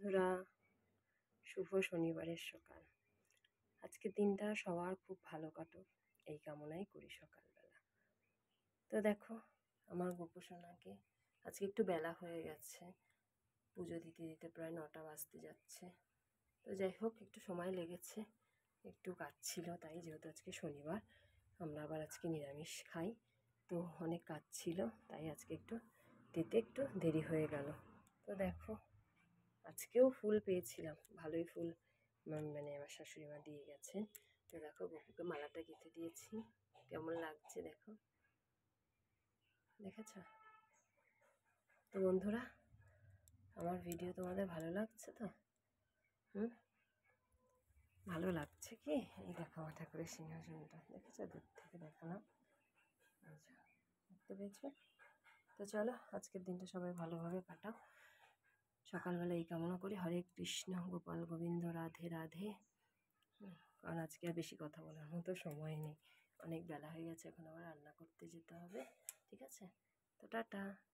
বন্ধুরা, শুভ শনিবারের সকাল। আজকের দিনটা সবার খুব ভালো কাটুক এই কামনাই করি সকালবেলা। তো দেখো, আমার গোপসোনাকে আজকে একটু বেলা হয়ে গেছে, পুজো দিতে দিতে প্রায় 9টা বাজতে যাচ্ছে। তো যাই হোক, একটু সময় লেগেছে, একটু কাজ ছিল, তাই যেহেতু আজকে শনিবার, আমরা আবার আজকে নিরামিষ খাই, তো অনেক কাজ ছিল, তাই আজকে একটু দিতে একটু দেরি হয়ে গেল। তো দেখো, আজকেও ফুল পেয়েছিলাম, ভালোই ফুল মানে আমার শাশুড়ি মা দিয়ে গেছেন। তো দেখো, গপুকে মালাটা গেঁথে দিয়েছি, কেমন লাগছে দেখো, দেখেছ? তো বন্ধুরা, আমার ভিডিও তোমাদের ভালো লাগছে তো? ভালো লাগছে কি? এই দেখো আমার ঠাকুরের সিংহাসনটা, দেখেছো? দূর থেকে দেখালাম, আচ্ছা, দেখতে পেয়েছো? তো চলো, আজকের দিনটা সবাই ভালোভাবে কাটাও। সকালবেলা এই কামনা করি, হরে কৃষ্ণ, গোপাল গোবিন্দ, রাধে রাধে। কারণ আজকে আর বেশি কথা বলার মতো সময় নেই, অনেক বেলা হয়ে গেছে, এখন আবার রান্না করতে যেতে হবে। ঠিক আছে, তো টাটা।